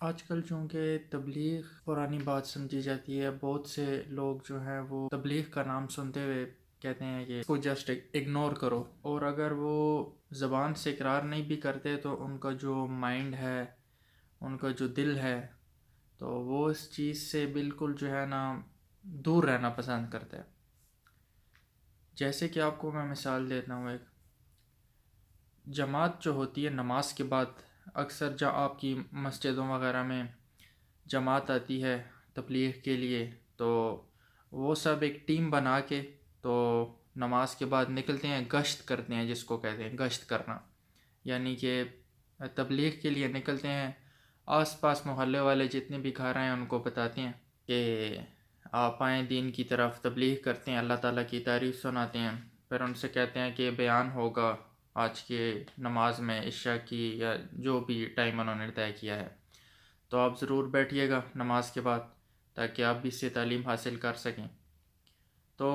آج کل چونکہ تبلیغ پرانی بات سمجھی جاتی ہے، بہت سے لوگ جو ہیں وہ تبلیغ کا نام سنتے ہوئے کہتے ہیں کہ اس کو جسٹ اگنور کرو، اور اگر وہ زبان سے اقرار نہیں بھی کرتے تو ان کا جو مائنڈ ہے، ان کا جو دل ہے، تو وہ اس چیز سے بالکل جو ہے نا دور رہنا پسند کرتا ہے۔ جیسے کہ آپ کو میں مثال دیتا ہوں، ایک جماعت جو ہوتی ہے نماز کے بعد، اکثر جہاں آپ کی مسجدوں وغیرہ میں جماعت آتی ہے تبلیغ کے لیے، تو وہ سب ایک ٹیم بنا کے تو نماز کے بعد نکلتے ہیں، گشت کرتے ہیں، جس کو کہتے ہیں گشت کرنا، یعنی کہ تبلیغ کے لیے نکلتے ہیں، آس پاس محلے والے جتنے بھی گھر ہیں ان کو بتاتے ہیں کہ آپ آئیں، دین کی طرف تبلیغ کرتے ہیں، اللہ تعالیٰ کی تعریف سناتے ہیں، پھر ان سے کہتے ہیں کہ بیان ہوگا آج کے نماز میں عشاء کی یا جو بھی ٹائم انہوں نے طے کیا ہے، تو آپ ضرور بیٹھیے گا نماز کے بعد تاکہ آپ بھی اس سے تعلیم حاصل کر سکیں۔ تو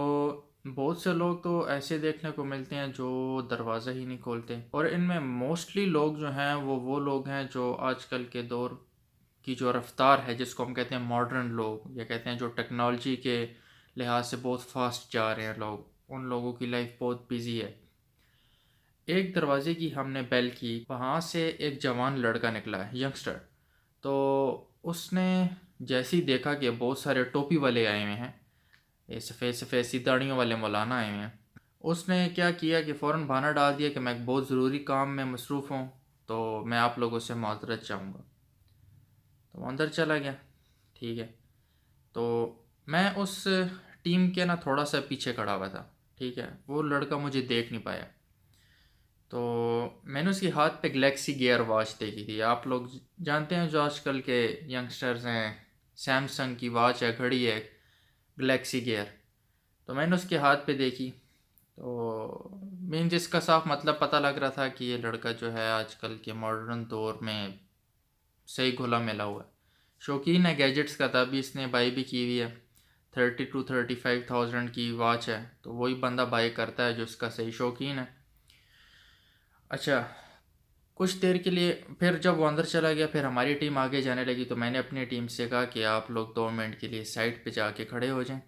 بہت سے لوگ تو ایسے دیکھنے کو ملتے ہیں جو دروازہ ہی نہیں کھولتے، اور ان میں موسٹلی لوگ جو ہیں وہ لوگ ہیں جو آج کل کے دور کی جو رفتار ہے، جس کو ہم کہتے ہیں ماڈرن لوگ، یا کہتے ہیں جو ٹیکنالوجی کے لحاظ سے بہت فاسٹ جا رہے ہیں لوگ، ان لوگوں کی لائف بہت بیزی ہے۔ ایک دروازے کی ہم نے بیل کی، وہاں سے ایک جوان لڑکا نکلا ہے، ینگسٹر، تو اس نے جیسے ہی دیکھا کہ بہت سارے ٹوپی والے آئے ہوئے ہیں، یہ سفید سفید سی داڑھیوں والے مولانا آئے ہوئے ہیں، اس نے کیا کیا کہ فوراً بہانہ ڈال دیا کہ میں ایک بہت ضروری کام میں مصروف ہوں، تو میں آپ لوگوں سے معذرت چاہوں گا۔ تو وہ اندر چلا گیا، ٹھیک ہے۔ تو میں اس ٹیم کے نا تھوڑا سا پیچھے کھڑا ہوا تھا، ٹھیک ہے، وہ لڑکا مجھے دیکھ نہیں پایا، تو میں نے اس کے ہاتھ پہ گلیکسی گیئر واچ دیکھی تھی۔ آپ لوگ جانتے ہیں جو آج کل کے ینگسٹرز ہیں، سیمسنگ کی واچ ہے، گھڑی ہے، گلیکسی گیئر، تو میں نے اس کے ہاتھ پہ دیکھی، تو مین جس کا صاف مطلب پتہ لگ رہا تھا کہ یہ لڑکا جو ہے آج کل کے ماڈرن دور میں صحیح گھلا ملا ہوا ہے، شوقین ہے گیجٹس کا، تبھی اس نے بائی بھی کی ہوئی ہے، 30,000 to 35,000 کی واچ ہے، تو وہی بندہ بائی کرتا ہے جو اس کا صحیح شوقین ہے۔ اچھا، کچھ دیر کے لیے پھر جب وہ اندر چلا گیا، پھر ہماری ٹیم آگے جانے لگی، تو میں نے اپنی ٹیم سے کہا کہ آپ لوگ 2 منٹ کے لیے سائڈ پہ جا کے کھڑے ہو جائیں،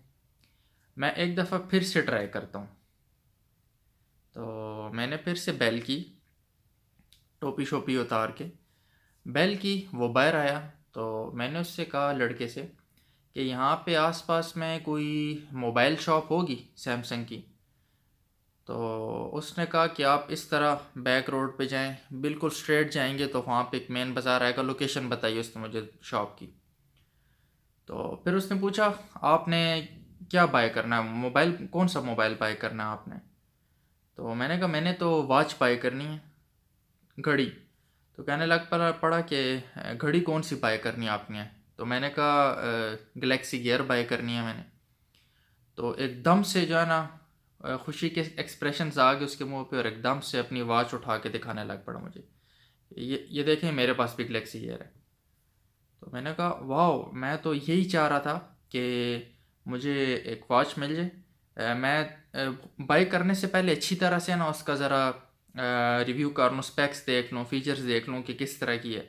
میں ایک دفعہ پھر سے ٹرائی کرتا ہوں۔ تو میں نے پھر سے بیل کی، ٹوپی شوپی اتار کے بیل کی، وہ باہر آیا، تو میں نے اس سے کہا، لڑکے سے، کہ یہاں پہ آس پاس میں کوئی موبائل شاپ ہوگی سیمسنگ کی؟ تو اس نے کہا کہ آپ اس طرح بیک روڈ پہ جائیں، بالکل اسٹریٹ جائیں گے تو وہاں پہ ایک مین بازار آئے گا، لوکیشن بتائی اس نے مجھے شاپ کی۔ تو پھر اس نے پوچھا، آپ نے کیا بائی کرنا ہے، موبائل کون سا موبائل بائی کرنا ہے آپ نے؟ تو میں نے کہا میں نے تو واچ بائی کرنی ہے، گھڑی۔ تو کہنے لگ پڑا کہ گھڑی کون سی بائی کرنی ہے آپ نے؟ تو میں نے کہا گلیکسی گیئر بائی کرنی ہے میں نے۔ تو ایک دم سے جو ہے نا خوشی کے ایکسپریشنز آ گئے اس کے منہ پہ، اور ایک دم سے اپنی واچ اٹھا کے دکھانے لگ پڑا مجھے، یہ دیکھیں میرے پاس بھی گلیکسی گیئر ہے۔ تو میں نے کہا واو، میں تو یہی چاہ رہا تھا کہ مجھے ایک واچ مل جائے، میں بائی کرنے سے پہلے اچھی طرح سے نا اس کا ذرا ریویو کر لوں، اسپیکس دیکھ لوں، فیچرز دیکھ لوں کہ کس طرح کی ہے۔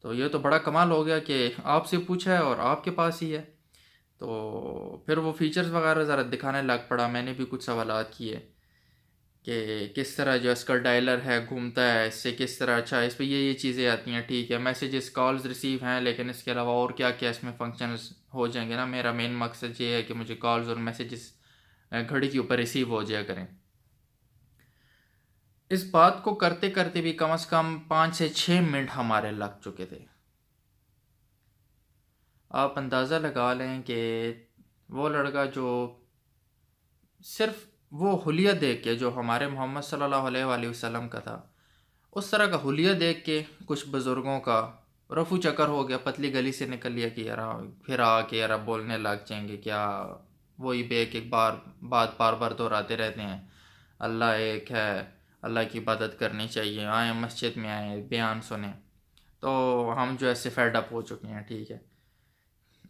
تو یہ تو بڑا کمال ہو گیا کہ آپ سے پوچھا ہے اور آپ کے پاس ہی ہے۔ تو پھر وہ فیچرز وغیرہ ذرا دکھانے لگ پڑا، میں نے بھی کچھ سوالات کیے کہ کس طرح جو اس کا ڈائلر ہے گھومتا ہے، اس سے کس طرح، اچھا اس پہ یہ چیزیں آتی ہیں، ٹھیک ہے، میسیجز کالز ریسیو ہیں، لیکن اس کے علاوہ اور کیا کیا اس میں فنکشنز ہو جائیں گے نا، میرا مین مقصد یہ ہے کہ مجھے کالز اور میسیجز گھڑی کے اوپر ریسیو ہو جایا کریں۔ اس بات کو کرتے کرتے بھی کم از کم 5 سے 6 منٹ ہمارے لگ چکے تھے۔ آپ اندازہ لگا لیں کہ وہ لڑکا جو صرف وہ حلیہ دیکھ کے جو ہمارے محمد صلی اللہ علیہ وآلہ وسلم کا تھا، اس طرح کا حلیہ دیکھ کے کچھ بزرگوں کا رفو چکر ہو گیا، پتلی گلی سے نکل لیا کہ یار پھر آ کے یار بولنے لگ جائیں گے کیا، وہی بے ایک بات بار بار دہراتے رہتے ہیں، اللہ ایک ہے، اللہ کی عبادت کرنی چاہیے، آئیں مسجد میں آئیں بیان سنیں۔ تو ہم جو ایسے فیڈ اپ ہو چکے ہیں، ٹھیک ہے۔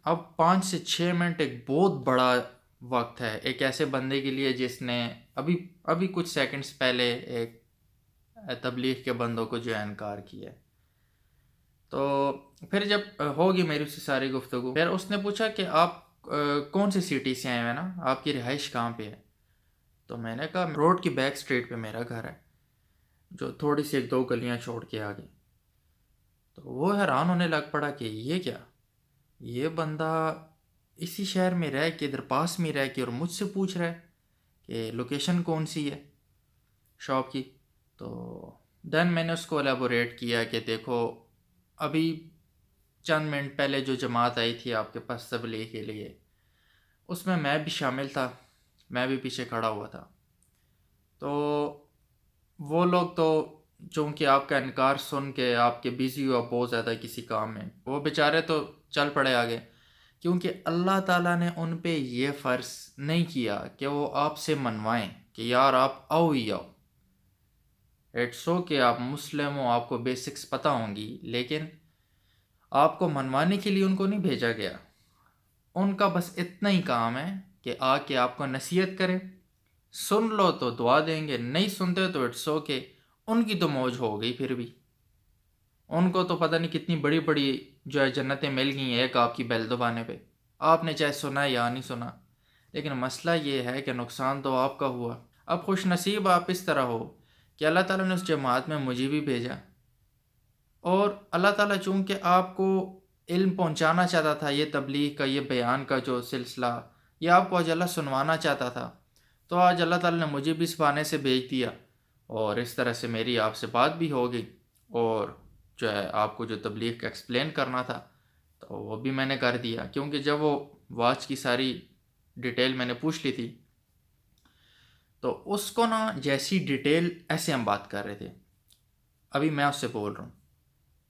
اب 5 سے 6 منٹ ایک بہت بڑا وقت ہے ایک ایسے بندے کے لیے جس نے ابھی کچھ سیکنڈز پہلے ایک تبلیغ کے بندوں کو جو ہے انکار کیا ہے۔ تو پھر جب ہوگی میری اس سے ساری گفتگو، پھر اس نے پوچھا کہ آپ کون سی سٹی سے آئے ہیں نا، آپ کی رہائش کہاں پہ ہے؟ تو میں نے کہا روڈ کی بیک سٹریٹ پہ میرا گھر ہے، جو تھوڑی سی ایک دو گلیاں چھوڑ کے آگے۔ تو وہ حیران ہونے لگ پڑا کہ یہ کیا، یہ بندہ اسی شہر میں رہ کے، ادھر پاس میں رہ کے، اور مجھ سے پوچھ رہا ہے کہ لوکیشن کون سی ہے شاپ کی۔ تو دین میں نے اس کو الیبوریٹ کیا کہ دیکھو، ابھی چند منٹ پہلے جو جماعت آئی تھی آپ کے پاس تبلیغ کے لیے، اس میں بھی شامل تھا، میں بھی پیچھے کھڑا ہوا تھا۔ تو وہ لوگ تو چونکہ آپ کا انکار سن کے، آپ کے بزی ہوا بہت زیادہ کسی کام میں، وہ بیچارے تو چل پڑے آگے، کیونکہ اللہ تعالیٰ نے ان پہ یہ فرض نہیں کیا کہ وہ آپ سے منوائیں کہ یار آپ آؤ ہی آؤ۔ اٹس کہ آپ مسلم ہو، آپ کو بیسکس پتہ ہوں گی، لیکن آپ کو منوانے کے لیے ان کو نہیں بھیجا گیا۔ ان کا بس اتنا ہی کام ہے کہ آ کے آپ کو نصیحت کرے، سن لو تو دعا دیں گے، نہیں سنتے تو اٹس کہ ان کی تو موج ہو گئی۔ پھر بھی ان کو تو پتہ نہیں کتنی بڑی بڑی جو ہے جنتیں مل گئی ہیں ایک آپ کی بیل دبانے پہ، آپ نے چاہے سنا یا نہیں سنا۔ لیکن مسئلہ یہ ہے کہ نقصان تو آپ کا ہوا۔ اب خوش نصیب آپ اس طرح ہو کہ اللہ تعالیٰ نے اس جماعت میں مجھے بھی بھیجا، اور اللہ تعالیٰ چونکہ آپ کو علم پہنچانا چاہتا تھا، یہ تبلیغ کا، یہ بیان کا جو سلسلہ، یہ آپ کو آج اللہ سنوانا چاہتا تھا، تو آج اللہ تعالیٰ نے مجھے بھی اس بہانے سے بھیج دیا، اور اس طرح سے میری آپ سے بات بھی ہو گئی، اور جو ہے آپ کو جو تبلیغ کا ایکسپلین کرنا تھا تو وہ بھی میں نے کر دیا۔ کیونکہ جب وہ واچ کی ساری ڈیٹیل میں نے پوچھ لی تھی، تو اس کو نا جیسی ڈیٹیل ایسے ہم بات کر رہے تھے، ابھی میں اس سے بول رہا ہوں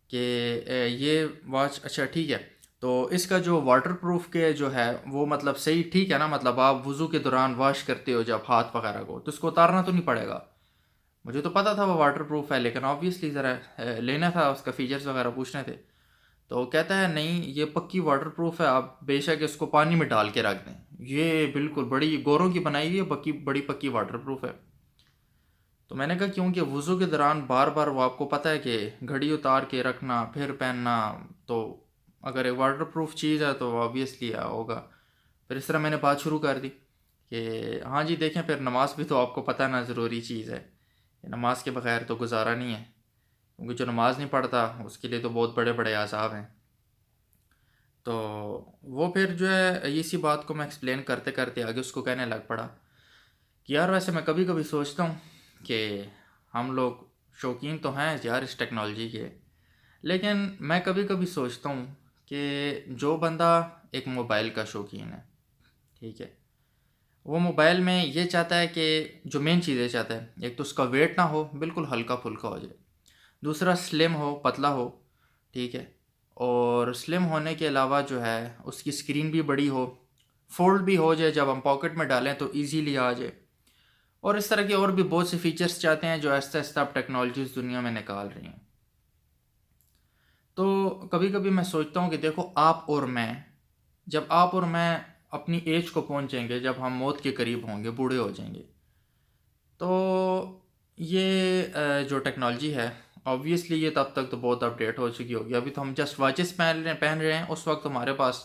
کہ یہ واچ اچھا ٹھیک ہے، تو اس کا جو واٹر پروف کے جو ہے وہ مطلب صحیح ٹھیک ہے نا، مطلب آپ وضو کے دوران واش کرتے ہو جب ہاتھ وغیرہ کو، تو اس کو اتارنا تو نہیں پڑے گا؟ مجھے تو پتا تھا وہ واٹر پروف ہے، لیکن آبویسلی ذرا لینا تھا، اس کا فیچرز وغیرہ پوچھنے تھے۔ تو کہتا ہے نہیں، یہ پکی واٹر پروف ہے، آپ بے شک اس کو پانی میں ڈال کے رکھ دیں، یہ بالکل بڑی گوروں کی بنائی ہوئی ہے، بڑی پکی واٹر پروف ہے۔ تو میں نے کہا کیونکہ وضو کے دوران بار بار وہ آپ کو پتہ ہے کہ گھڑی اتار کے رکھنا پھر پہننا، تو اگر ایک واٹر پروف چیز ہے تو آبویسلی ہوگا۔ پھر اس طرح میں نے بات شروع کر دی کہ ہاں جی دیکھیں، پھر نماز بھی تو آپ کو پتہ نا ضروری چیز ہے، نماز کے بغیر تو گزارا نہیں ہے، کیونکہ جو نماز نہیں پڑھتا اس کے لیے تو بہت بڑے بڑے عذاب ہیں۔ تو وہ پھر جو ہے اسی بات کو میں ایکسپلین کرتے کرتے آگے اس کو کہنے لگ پڑا کہ یار ویسے میں کبھی کبھی سوچتا ہوں کہ ہم لوگ شوقین تو ہیں یار اس ٹیکنالوجی کے، لیکن میں کبھی کبھی سوچتا ہوں کہ جو بندہ ایک موبائل کا شوقین ہے، ٹھیک ہے، وہ موبائل میں یہ چاہتا ہے کہ جو مین چیزیں چاہتا ہے، ایک تو اس کا ویٹ نہ ہو، بالکل ہلکا پھلکا ہو جائے، دوسرا سلم ہو، پتلا ہو، ٹھیک ہے، اور سلم ہونے کے علاوہ جو ہے اس کی اسکرین بھی بڑی ہو، فولڈ بھی ہو جائے، جب ہم پاکٹ میں ڈالیں تو ایزیلی آ جائے، اور اس طرح کے اور بھی بہت سے فیچرز چاہتے ہیں جو آہستہ آہستہ اب ٹیکنالوجیز دنیا میں نکال رہی ہیں۔ تو کبھی کبھی میں سوچتا ہوں کہ دیکھو، آپ اور میں، جب آپ اور میں اپنی ایج کو پہنچیں گے، جب ہم موت کے قریب ہوں گے، بوڑھے ہو جائیں گے، تو یہ جو ٹیکنالوجی ہے آبویسلی یہ تب تک تو بہت اپڈیٹ ہو چکی ہوگی۔ ابھی تو ہم جسٹ واچز پہن رہے ہیں، اس وقت ہمارے پاس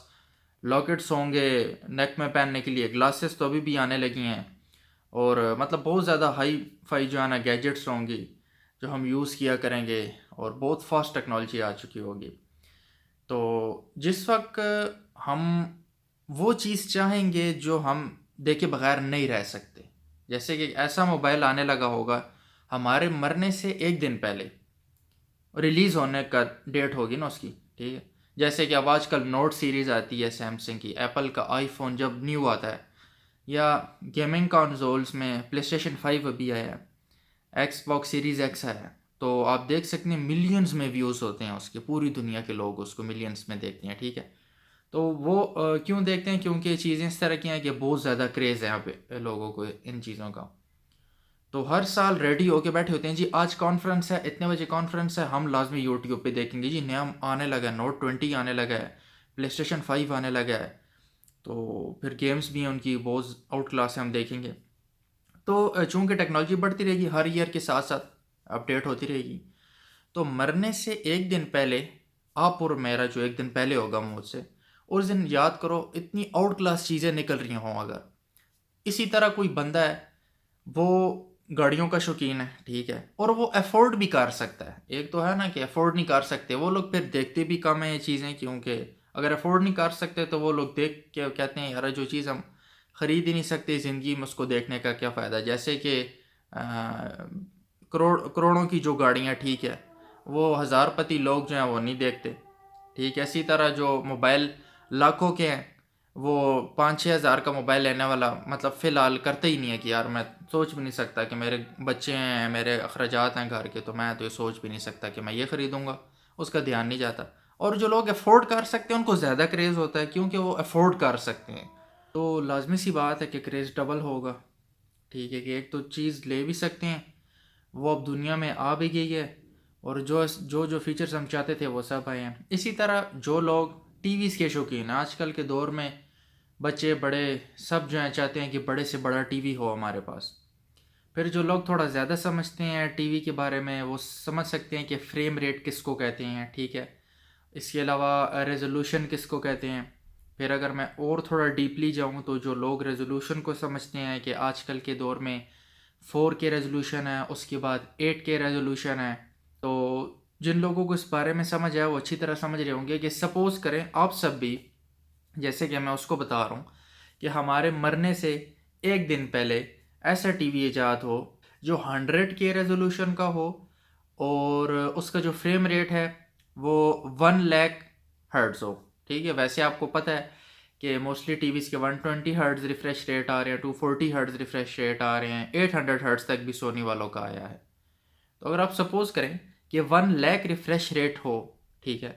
لاکٹس ہوں گے نیک میں پہننے کے لیے، گلاسز تو ابھی بھی آنے لگی ہیں، اور مطلب بہت زیادہ ہائی فائی جو ہے نا گیجٹس ہوں گی جو ہم یوز کیا کریں گے، اور بہت فاسٹ ٹیکنالوجی آ چکی ہوگی۔ تو جس وقت ہم وہ چیز چاہیں گے جو ہم دیکھے بغیر نہیں رہ سکتے، جیسے کہ ایسا موبائل آنے لگا ہوگا ہمارے مرنے سے ایک دن پہلے، ریلیز ہونے کا ڈیٹ ہوگی نا اس کی، ٹھیک ہے، جیسے کہ اب آج کل نوٹ سیریز آتی ہے سیمسنگ کی، ایپل کا آئی فون جب نیو آتا ہے، یا گیمنگ کنسولز میں پلے اسٹیشن 5 ابھی آیا ہے، ایکس باکس سیریز ایکس ہے، تو آپ دیکھ سکتے ہیں ملینز میں ویوز ہوتے ہیں اس کے، پوری دنیا کے لوگ اس کو ملینز میں دیکھتے ہیں، ٹھیک ہے۔ تو وہ کیوں دیکھتے ہیں؟ کیونکہ یہ چیزیں اس طرح کی ہیں کہ بہت زیادہ کریز ہے یہاں پہ لوگوں کو ان چیزوں کا، تو ہر سال ریڈی ہو کے بیٹھے ہوتے ہیں، جی آج کانفرنس ہے، اتنے بجے کانفرنس ہے، ہم لازمی یوٹیوب پہ دیکھیں گے، جی نیا آنے لگا ہے، نوٹ 20 آنے لگا ہے، پلے اسٹیشن 5 آنے لگا ہے، تو پھر گیمز بھی ہیں ان کی بہت آؤٹ کلاس ہے، ہم دیکھیں گے۔ تو چونکہ ٹیکنالوجی بڑھتی رہے گی، ہر ایئر کے ساتھ ساتھ اپڈیٹ ہوتی رہے گی، تو مرنے سے ایک دن پہلے آپ اور میرا جو ایک دن پہلے ہوگا موت سے، اس دن یاد کرو اتنی آؤٹ کلاس چیزیں نکل رہی ہوں اگر اسی طرح کوئی بندہ ہے، وہ گاڑیوں کا شوقین ہے، ٹھیک ہے، اور وہ افورڈ بھی کر سکتا ہے. ایک تو ہے نا کہ افورڈ نہیں کر سکتے وہ لوگ، پھر دیکھتے بھی کم ہیں یہ چیزیں، کیونکہ اگر افورڈ نہیں کر سکتے تو وہ لوگ دیکھ کے کہتے ہیں یار جو چیز ہم خرید ہی نہیں سکتے زندگی میں اس کو دیکھنے کا کیا فائدہ. جیسے کہ کروڑوں کی جو گاڑیاں، ٹھیک ہے، وہ ہزار پتی لوگ جو ہیں وہ نہیں دیکھتے، ٹھیک ہے. اسی طرح جو موبائل لاکھوں کے ہیں، وہ 5-6 ہزار کا موبائل لینے والا مطلب فی الحال کرتے ہی نہیں ہے کہ یار میں سوچ بھی نہیں سکتا کہ میرے بچے ہیں، میرے اخراجات ہیں گھر کے، تو میں تو یہ سوچ بھی نہیں سکتا کہ میں یہ خریدوں گا، اس کا دھیان نہیں جاتا. اور جو لوگ افورڈ کر سکتے ہیں ان کو زیادہ کریز ہوتا ہے کیونکہ وہ افورڈ کر سکتے ہیں، تو لازمی سی بات ہے کہ کریز ڈبل ہوگا. ٹھیک ہے کہ ایک تو چیز لے بھی سکتے ہیں، وہ اب دنیا میں آ بھی گئی ہے، اور جو فیچرز ہم چاہتے تھے وہ سب آئے ہیں. اسی طرح جو لوگ ٹی ویز کے شوقین ہیں، آج کل کے دور میں بچے بڑے سب جو ہیں چاہتے ہیں کہ بڑے سے بڑا ٹی وی ہو ہمارے پاس. پھر جو لوگ تھوڑا زیادہ سمجھتے ہیں ٹی وی کے بارے میں، وہ سمجھ سکتے ہیں کہ فریم ریٹ کس کو کہتے ہیں، ٹھیک ہے. اس کے علاوہ ریزولوشن کس کو کہتے ہیں. پھر اگر میں اور تھوڑا ڈیپلی جاؤں تو جو لوگ ریزولوشن کو سمجھتے ہیں کہ آج کل کے دور میں 4K ریزولوشن ہے، اس کے بعد 8K ریزولوشن ہے. تو جن لوگوں کو اس بارے میں سمجھ ہے وہ اچھی طرح سمجھ رہے ہوں گے کہ سپوز کریں آپ سب بھی، جیسے کہ میں اس کو بتا رہا ہوں کہ ہمارے مرنے سے ایک دن پہلے ایسا ٹی وی ایجاد ہو جو 100K ریزولوشن کا ہو، اور اس کا جو فریم ریٹ ہے وہ 1 لاکھ ہرٹز ہو. ٹھیک ہے، ویسے آپ کو پتہ ہے کہ موسٹلی ٹی ویز کے 120 ہرٹز ریفریش ریٹ آ رہے ہیں، 240 ہرٹز ریفریش ریٹ آ رہے ہیں، 800 ہرٹز تک بھی سونی والوں کا آیا ہے. تو اگر آپ سپوز کریں کہ 1 لاکھ ریفریش ریٹ ہو، ٹھیک ہے،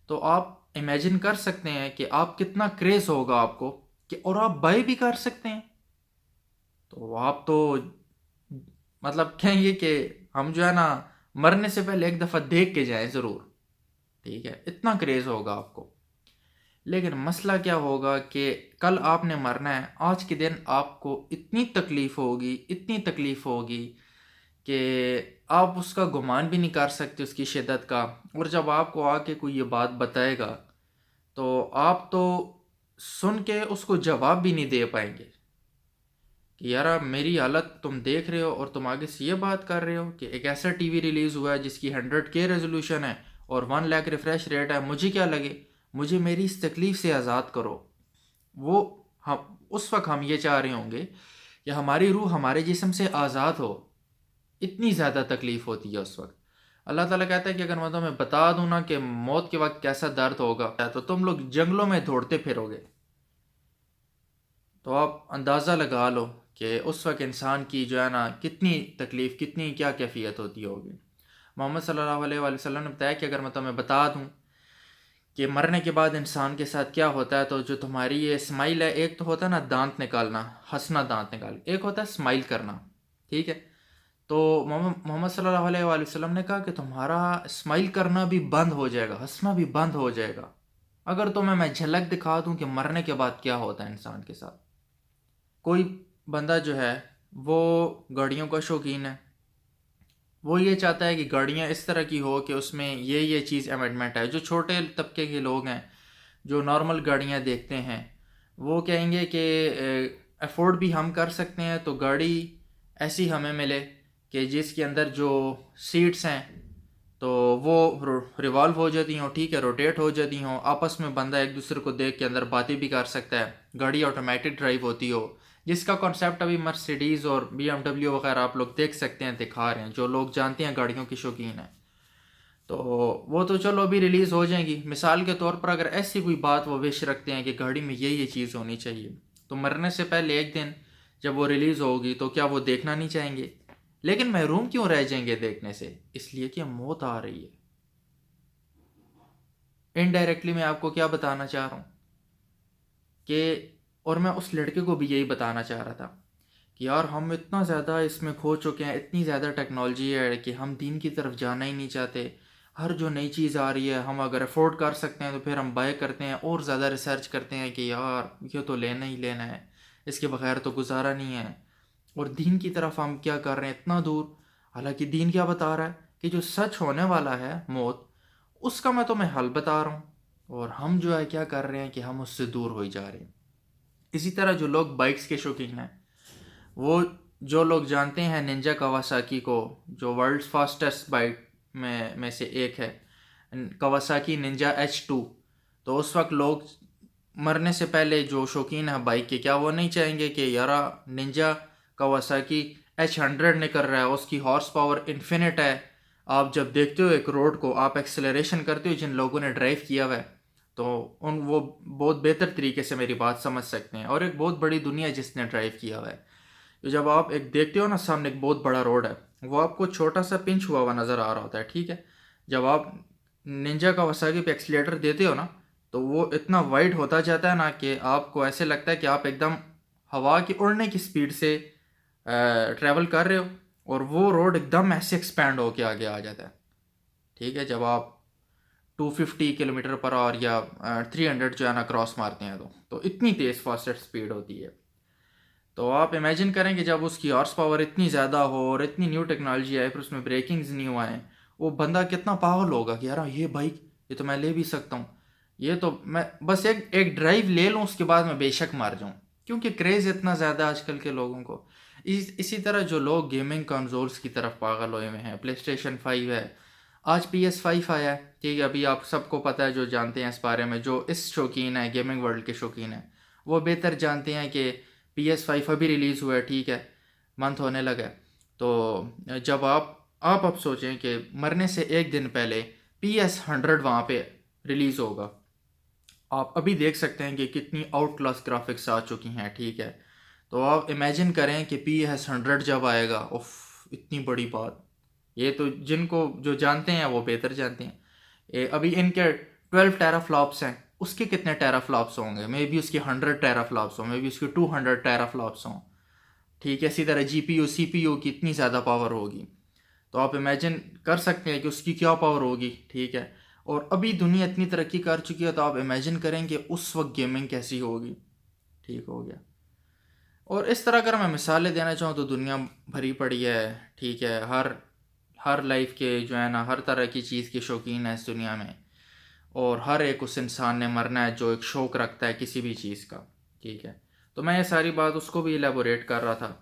تو آپ امیجن کر سکتے ہیں کہ آپ کتنا کریز ہوگا آپ کو، کہ اور آپ بائی بھی کر سکتے ہیں. تو آپ تو مطلب کہیں گے کہ ہم جو ہے نا مرنے سے پہلے ایک دفعہ دیکھ کے جائیں ضرور. ٹھیک ہے، اتنا کریز ہوگا آپ کو. لیکن مسئلہ کیا ہوگا کہ کل آپ نے مرنا ہے، آج کے دن آپ کو اتنی تکلیف ہوگی، اتنی تکلیف ہوگی کہ آپ اس کا گمان بھی نہیں کر سکتے اس کی شدت کا. اور جب آپ کو آ کے کوئی یہ بات بتائے گا تو آپ تو سن کے اس کو جواب بھی نہیں دے پائیں گے کہ یار میری حالت تم دیکھ رہے ہو اور تم آگے سے یہ بات کر رہے ہو کہ ایک ایسا ٹی وی ریلیز ہوا ہے جس کی 100K ریزولوشن ہے اور 1 لاکھ ریفریش ریٹ ہے. مجھے کیا لگے، مجھے میری اس تکلیف سے آزاد کرو. وہ اس وقت ہم یہ چاہ رہے ہوں گے کہ ہماری روح ہمارے جسم سے آزاد ہو. اتنی زیادہ تکلیف ہوتی ہے اس وقت. اللہ تعالیٰ کہتا ہے کہ اگر میں تمہیں بتا دوں نا کہ موت کے وقت کیسا درد ہوگا تو تم لوگ جنگلوں میں دوڑتے پھرو گے. تو آپ اندازہ لگا لو کہ اس وقت انسان کی جو ہے نا کتنی تکلیف، کتنی کیا کیفیت ہوتی ہوگی. محمد صلی اللہ علیہ وآلہ وسلم نے بتایا کہ اگر میں تمہیں بتا دوں کہ مرنے کے بعد انسان کے ساتھ کیا ہوتا ہے، تو جو تمہاری یہ اسمائل ہے، ایک تو ہوتا ہے نا دانت نکالنا، ہنسنا دانت نکال، ایک ہوتا ہے اسمائل کرنا. ٹھیک ہے، تو محمد صلی اللہ علیہ وآلہ وسلم نے کہا کہ تمہارا اسمائل کرنا بھی بند ہو جائے گا، ہنسنا بھی بند ہو جائے گا اگر تمہیں میں جھلک دکھا دوں کہ مرنے کے بعد کیا ہوتا ہے انسان کے ساتھ. کوئی بندہ جو ہے وہ گاڑیوں کا شوقین ہے، وہ یہ چاہتا ہے کہ گاڑیاں اس طرح کی ہو کہ اس میں یہ چیز امینڈمنٹ ہے. جو چھوٹے طبقے کے لوگ ہیں جو نارمل گاڑیاں دیکھتے ہیں، وہ کہیں گے کہ افورڈ بھی ہم کر سکتے ہیں تو گاڑی ایسی ہمیں ملے کہ جس کے اندر جو سیٹس ہیں تو وہ ریوالو ہو جاتی ہوں، ٹھیک ہے، روٹیٹ ہو جاتی ہوں، آپس میں بندہ ایک دوسرے کو دیکھ کے اندر باتیں بھی کر سکتا ہے. گاڑی آٹومیٹک ڈرائیو ہوتی ہو، جس کا کانسیپٹ ابھی مرسیڈیز اور BMW وغیرہ آپ لوگ دیکھ سکتے ہیں، دکھا رہے ہیں. جو لوگ جانتے ہیں گاڑیوں کی شوقین ہیں تو وہ تو چلو ابھی ریلیز ہو جائیں گی. مثال کے طور پر اگر ایسی کوئی بات وہ وش رکھتے ہیں کہ گاڑی میں یہ چیز ہونی چاہیے، تو مرنے سے پہلے ایک دن جب وہ ریلیز ہوگی تو کیا وہ دیکھنا نہیں چاہیں گے؟ لیکن محروم کیوں رہ جائیں گے دیکھنے سے؟ اس لیے کہ موت آ رہی ہے. انڈائریکٹلی میں آپ کو کیا بتانا چاہ رہا ہوں کہ، اور میں اس لڑکے کو بھی یہی بتانا چاہ رہا تھا کہ یار ہم اتنا زیادہ اس میں کھو چکے ہیں، اتنی زیادہ ٹیکنالوجی ہے کہ ہم دین کی طرف جانا ہی نہیں چاہتے. ہر جو نئی چیز آ رہی ہے ہم اگر افورڈ کر سکتے ہیں تو پھر ہم بائی کرتے ہیں، اور زیادہ ریسرچ کرتے ہیں کہ یار یہ تو لینا ہی لینا ہے، اس کے بغیر تو گزارا نہیں ہے. اور دین کی طرف ہم کیا کر رہے ہیں اتنا دور. حالانکہ دین کیا بتا رہا ہے کہ جو سچ ہونے والا ہے موت، اس کا میں تمہیں حل بتا رہا ہوں، اور ہم جو ہے کیا کر رہے ہیں کہ ہم اس سے دور ہوئی جا رہے ہیں۔ اسی طرح جو لوگ بائکس کے شوقین ہیں، وہ جو لوگ جانتے ہیں ننجا کاواساکی کو، جو ورلڈ فاسٹسٹ بائک میں سے ایک ہے، کاواساکی ننجا H2، تو اس وقت لوگ مرنے سے پہلے جو شوقین ہیں بائک کے، کیا وہ نہیں چاہیں گے کہ یارا ننجا کاواساکی H100 نکل رہا ہے، اس کی ہارس پاور انفینٹ ہے، آپ جب دیکھتے ہو ایک روڈ کو، آپ ایکسلریشن کرتے ہو، جن لوگوں نے ڈرائیو کیا ہوا ہے تو وہ بہت بہتر طریقے سے میری بات سمجھ سکتے ہیں، اور ایک بہت بڑی دنیا جس نے ڈرائیو کیا ہوا ہے۔ تو جب آپ ایک دیکھتے ہو نا سامنے ایک بہت بڑا روڈ ہے، وہ آپ کو چھوٹا سا پنچ ہوا نظر آ رہا ہوتا ہے، ٹھیک ہے؟ جب آپ ننجا کاواساکی پہ ایکسیلیٹر دیتے ہو نا، تو وہ اتنا وائڈ ہوتا جاتا ہے نا کہ آپ کو ایسے لگتا ہے کہ آپ ایک دم ہوا کی اڑنے کی سپیڈ سے ٹریول کر رہے ہو، اور وہ روڈ ایک دم ایسے ایکسپینڈ ہو کے آگے آ جاتا ہے، ٹھیک ہے؟ جب آپ 250 کلو میٹر پر آور یا 300 جو ہے نا کراس مارتے ہیں تو اتنی تیز فاسٹسٹ سپیڈ ہوتی ہے۔ تو آپ امیجن کریں کہ جب اس کی ہارس پاور اتنی زیادہ ہو اور اتنی نیو ٹیکنالوجی آئے، پھر اس میں بریکنگز نہیں ہوا ہے، وہ بندہ کتنا پاگل ہوگا کہ یار یہ بائک، یہ تو میں لے بھی سکتا ہوں، یہ تو میں بس ایک ڈرائیو لے لوں، اس کے بعد میں بے شک مار جاؤں، کیونکہ کریز اتنا زیادہ آج کل کے لوگوں کو۔ اسی طرح جو لوگ گیمنگ کنسولز کی طرف پاگل ہوئے ہوئے ہیں، پلے اسٹیشن 5 ہے، آج PS5 آیا ہے، ٹھیک ہے؟ ابھی آپ سب کو پتہ ہے، جو جانتے ہیں اس بارے میں، جو اس شوقین ہیں گیمنگ ورلڈ کے شوقین ہیں، وہ بہتر جانتے ہیں کہ PS5 ابھی ریلیز ہوا ہے، ٹھیک ہے؟ منتھ ہونے لگا ہے۔ تو جب آپ اب سوچیں کہ مرنے سے ایک دن پہلے PS100 وہاں پہ ریلیز ہوگا، آپ ابھی دیکھ سکتے ہیں کہ کتنی آؤٹ کلاس گرافکس آ چکی ہیں، ٹھیک ہے؟ تو آپ امیجن کریں کہ PS100 جب آئے گا، اف، اتنی بڑی بات، یہ تو جن کو جو جانتے ہیں وہ بہتر جانتے ہیں۔ ابھی ان کے 12 ٹیرا فلاپس ہیں، اس کے کتنے ٹیرا فلاپس ہوں گے؟ مے بی اس کے 100 ٹیرا فلاپس ہوں، مے بی اس کے 200 ٹیرا فلاپس ہوں، ٹھیک ہے؟ اسی طرح CPU کی اتنی زیادہ پاور ہوگی، تو آپ امیجن کر سکتے ہیں کہ اس کی کیا پاور ہوگی، ٹھیک ہے؟ اور ابھی دنیا اتنی ترقی کر چکی ہے، تو آپ امیجن کریں کہ اس وقت گیمنگ کیسی ہوگی، ٹھیک ہو گیا؟ اور اس طرح اگر میں مثالیں دینا چاہوں تو دنیا بھری پڑی ہے، ٹھیک ہے؟ ہر لائف کے جو ہے نا، ہر طرح کی چیز کے شوقین ہیں اس دنیا میں، اور ہر ایک اس انسان نے مرنا ہے جو ایک شوق رکھتا ہے کسی بھی چیز کا، ٹھیک ہے؟ تو میں یہ ساری بات اس کو بھی ایلیبوریٹ کر رہا تھا،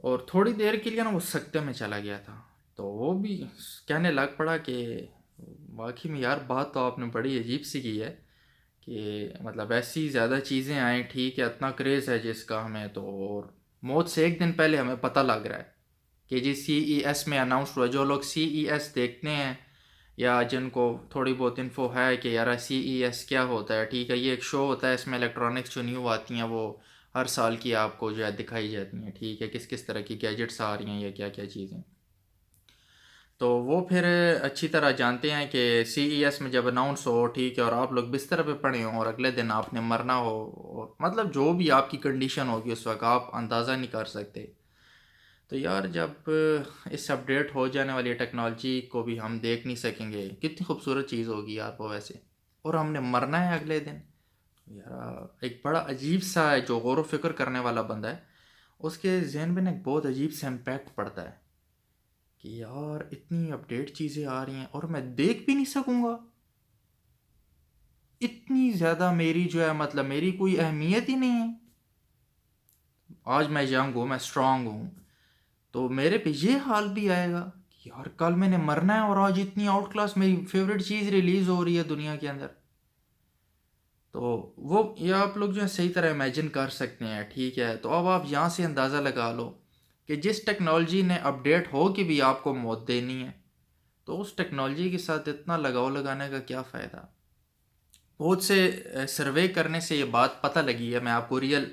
اور تھوڑی دیر کے لیے نا وہ سکتے میں چلا گیا تھا، تو وہ بھی کہنے لگ پڑا کہ واقعی میں یار بات تو آپ نے بڑی عجیب سی کی ہے، کہ مطلب ایسی زیادہ چیزیں آئیں، ٹھیک ہے؟ اتنا کریز ہے جس کا ہمیں، تو اور موت سے ایک دن پہلے ہمیں پتہ لگ رہا ہے کہ جی CES میں اناؤنس ہوا۔ جو لوگ CES دیکھتے ہیں یا جن کو تھوڑی بہت انفو ہے کہ یار CES کیا ہوتا ہے، ٹھیک ہے؟ یہ ایک شو ہوتا ہے، اس میں الیکٹرانکس جو نیو آتی ہیں وہ ہر سال کی آپ کو جو ہے دکھائی جاتی ہیں، ٹھیک ہے؟ کس طرح کی گیجٹس آ رہی ہیں یا کیا کیا چیزیں، تو وہ پھر اچھی طرح جانتے ہیں کہ CES میں جب اناؤنس ہو، ٹھیک ہے، اور آپ لوگ بستر پہ پڑے ہوں اور اگلے دن آپ نے مرنا ہو، اور مطلب جو بھی آپ کی کنڈیشن ہوگی اس وقت آپ اندازہ نہیں کر سکتے۔ تو یار جب اس اپڈیٹ ہو جانے والی ٹیکنالوجی کو بھی ہم دیکھ نہیں سکیں گے، کتنی خوبصورت چیز ہوگی یار وہ ویسے، اور ہم نے مرنا ہے اگلے دن، یار ایک بڑا عجیب سا ہے، جو غور و فکر کرنے والا بندہ ہے اس کے ذہن میں ایک بہت عجیب سا امپیکٹ پڑتا ہے کہ یار اتنی اپڈیٹ چیزیں آ رہی ہیں اور میں دیکھ بھی نہیں سکوں گا، اتنی زیادہ میری جو ہے مطلب میری کوئی اہمیت ہی نہیں ہے۔ آج میں ینگ ہوں، میں اسٹرانگ ہوں، تو میرے پہ یہ حال بھی آئے گا کہ یار کل میں نے مرنا ہے، اور آج اتنی آؤٹ کلاس میری فیوریٹ چیز ریلیز ہو رہی ہے دنیا کے اندر۔ تو وہ یہ آپ لوگ جو ہے صحیح طرح امیجن کر سکتے ہیں، ٹھیک ہے؟ تو اب آپ یہاں سے اندازہ لگا لو کہ جس ٹیکنالوجی نے اپڈیٹ ہو کے بھی آپ کو موت دینی ہے، تو اس ٹیکنالوجی کے ساتھ اتنا لگاؤ لگانے کا کیا فائدہ؟ بہت سے سروے کرنے سے یہ بات پتہ لگی ہے، میں آپ کو ریئل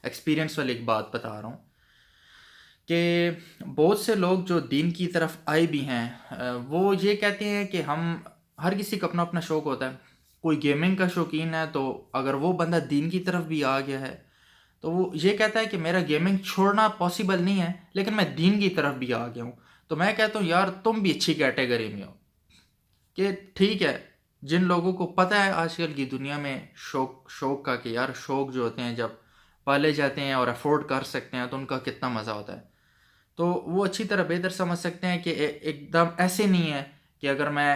ایکسپیرینس والی ایک بات بتا رہا ہوں، کہ بہت سے لوگ جو دین کی طرف آئے بھی ہیں، وہ یہ کہتے ہیں کہ ہر کسی کا اپنا اپنا شوق ہوتا ہے، کوئی گیمنگ کا شوقین ہے تو اگر وہ بندہ دین کی طرف بھی آ گیا ہے تو وہ یہ کہتا ہے کہ میرا گیمنگ چھوڑنا پاسبل نہیں ہے، لیکن میں دین کی طرف بھی آ گیا ہوں۔ تو میں کہتا ہوں یار تم بھی اچھی کیٹیگری میں ہو، کہ ٹھیک ہے، جن لوگوں کو پتہ ہے آج کل کی دنیا میں شوق کا، کہ یار شوق جو ہوتے ہیں جب پالے جاتے ہیں اور افورڈ کر سکتے ہیں تو ان کا کتنا مزہ ہوتا ہے، تو وہ اچھی طرح بہتر سمجھ سکتے ہیں کہ ایک دم ایسے نہیں ہے کہ اگر میں